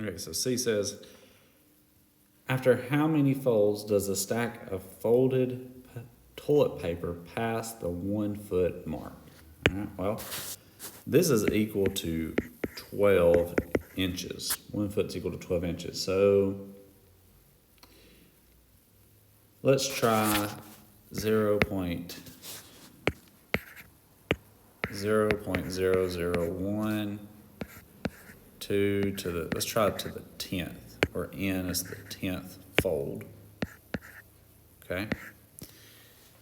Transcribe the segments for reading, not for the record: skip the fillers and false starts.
Okay, so C says, after how many folds does a stack of folded toilet paper pass the 1 foot mark? All right, well, this is equal to 12 inches. 1 foot's equal to 12 inches. So let's try 0.001 let's try it to the 10th, where n is the 10th fold. Okay?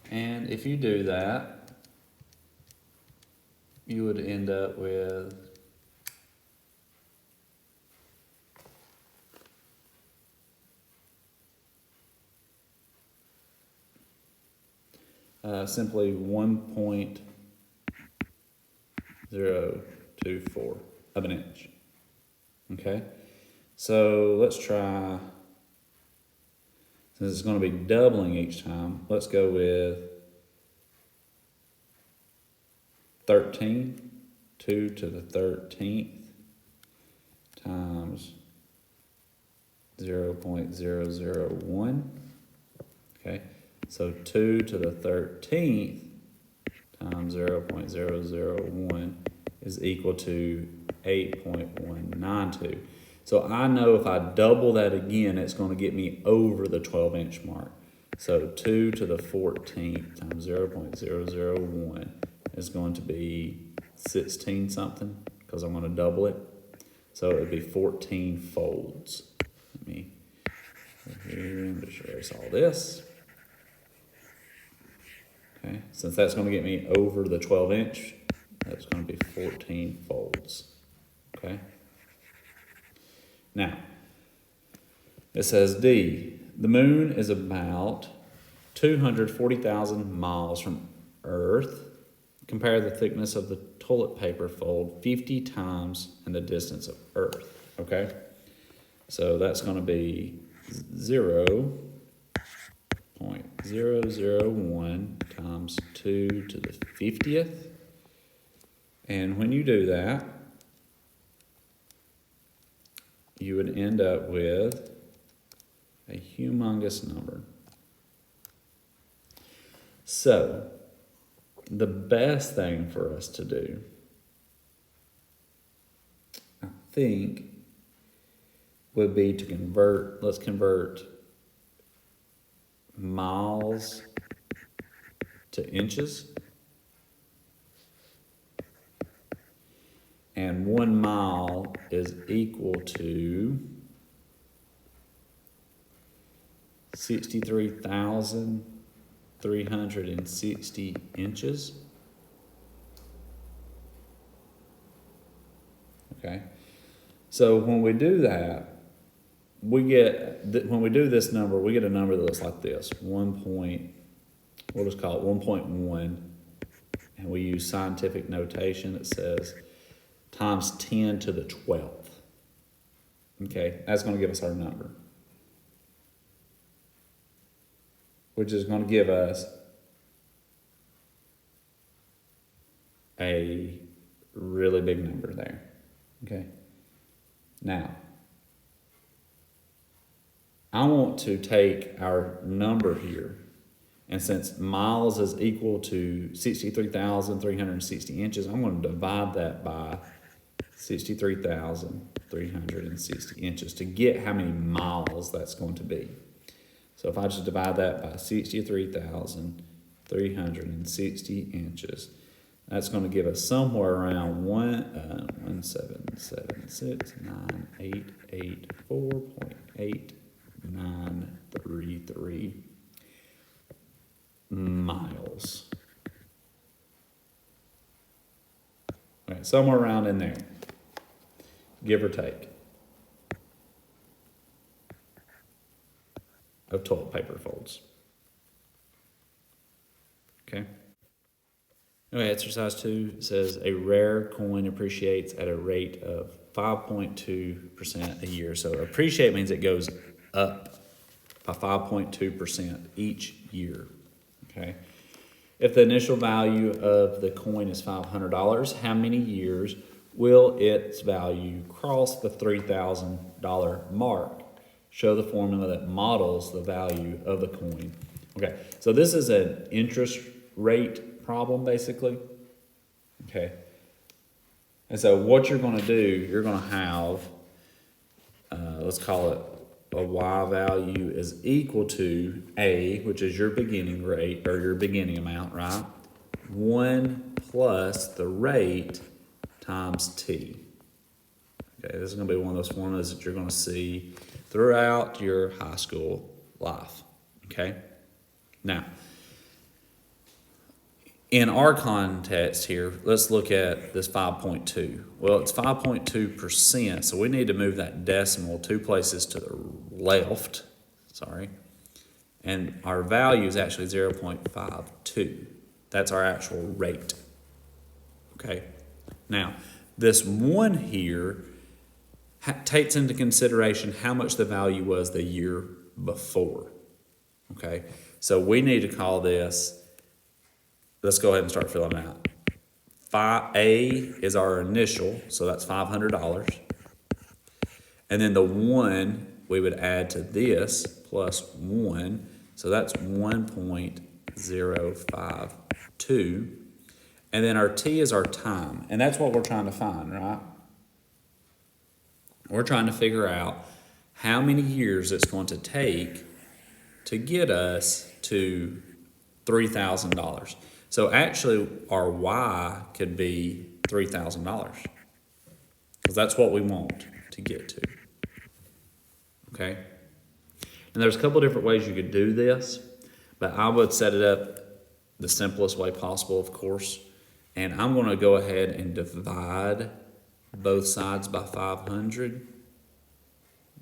And if you do that, you would end up with simply 1.024 of an inch. Okay? So let's try, since it's going to be doubling each time, let's go with 13, 2 to the 13th times 0.001. Okay, so 2 to the 13th times 0.001 is equal to 8.192. So I know if I double that again, it's going to get me over the 12-inch mark. So 2 to the 14th times 0.001 is going to be 16 something, because I'm going to double it. So it would be 14 folds. Let me go here and just erase all this. Okay, since that's going to get me over the 12-inch, that's going to be 14 folds. Okay. Now, it says D, the moon is about 240,000 miles from Earth. Compare the thickness of the toilet paper fold 50 times and the distance of Earth. Okay? So that's going to be 0.001 times 2 to the 50th. And when you do that, you would end up with a humongous number. So, the best thing for us to do, I think, would be to let's convert miles to inches. And 1 mile is equal to 63,360 inches. Okay. So when we do that, when we do this number, we get a number that looks like this. We'll just call it 1.1. And we use scientific notation that says times 10 to the 12th. Okay, that's going to give us our number, which is going to give us a really big number there. Okay, now I want to take our number here, and since miles is equal to 63,360 inches, I'm going to divide that by 63,360 inches to get how many miles that's going to be. So if I just divide that by 63,360 inches, that's going to give us somewhere around 1,767,984.8933 miles. All right, somewhere around in there, give or take, of toilet paper folds. Okay. Okay, exercise 2 says a rare coin appreciates at a rate of 5.2% a year. So appreciate means it goes up by 5.2% each year. Okay. If the initial value of the coin is $500, how many years will its value cross the $3,000 mark? Show the formula that models the value of the coin. Okay, so this is an interest rate problem, basically. Okay, and so what you're going to do, you're going to have, let's call it a y value is equal to A, which is your beginning rate, or your beginning amount, right? 1 plus the rate times t. Okay, this is going to be one of those formulas that you're going to see throughout your high school life. Okay, now, in our context here, let's look at this 5.2. Well, it's 5.2%, so we need to move that decimal 2 places to the left, and our value is actually 0.52. That's our actual rate, okay? Now, this 1 here takes into consideration how much the value was the year before, okay? So we need to call this, let's go ahead and start filling it out. A is our initial, so that's $500. And then the 1 we would add to this plus 1, so that's 1.052. And then our t is our time, and that's what we're trying to find, right? We're trying to figure out how many years it's going to take to get us to $3,000. So actually, our y could be $3,000 because that's what we want to get to, okay? And there's a couple different ways you could do this, but I would set it up the simplest way possible, of course. And I'm going to go ahead and divide both sides by 500,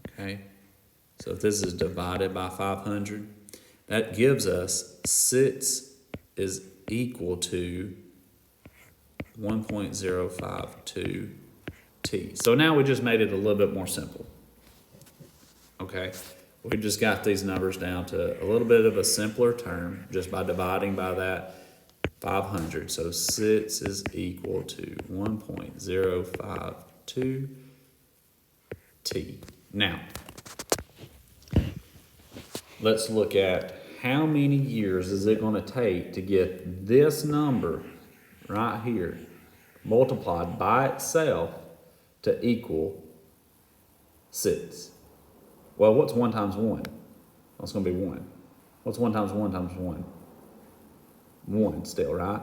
okay? So if this is divided by 500, that gives us 6 is equal to 1.052 t. So now we just made it a little bit more simple, okay? We just got these numbers down to a little bit of a simpler term just by dividing by that 500. So 6 is equal to 1.052 t. Now, let's look at how many years is it going to take to get this number right here multiplied by itself to equal 6. Well, what's 1 times 1? Well, it's going to be 1. What's 1 times 1 times 1? 1 still, right?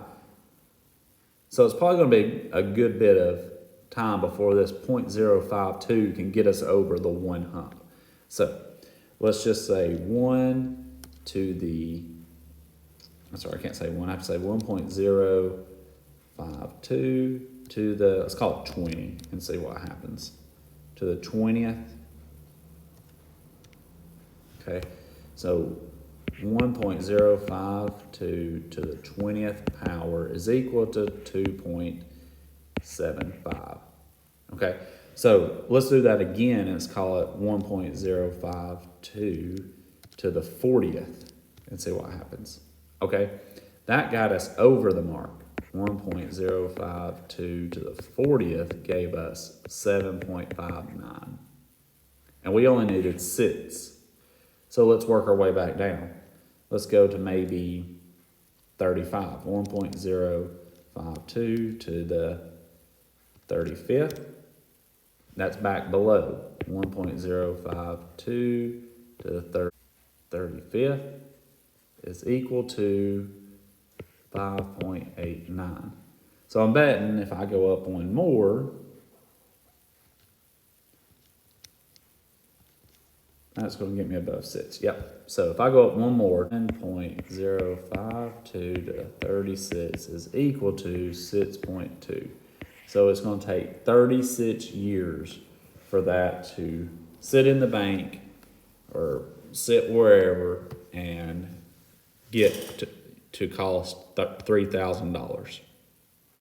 So it's probably going to be a good bit of time before this 0.052 can get us over the 1 hump. So let's just say 1 to the, I'm sorry, I can't say 1. I have to say 1.052 to the, let's call it 20 and see what happens. To the 20th. Okay, so 1.052 to the 20th power is equal to 2.75. Okay, so let's do that again and let's call it 1.052 to the 40th and see what happens. Okay, that got us over the mark. 1.052 to the 40th gave us 7.59. And we only needed 6. So let's work our way back down. Let's go to maybe 35. 1.052 to the 35th. That's back below. 1.052 to the 35th is equal to 5.89. So I'm betting if I go up 1 more, that's going to get me above 6. Yep. So if I go up 1 more, 10.052 to 36 is equal to 6.2. So it's going to take 36 years for that to sit in the bank or sit wherever and get to cost $3,000.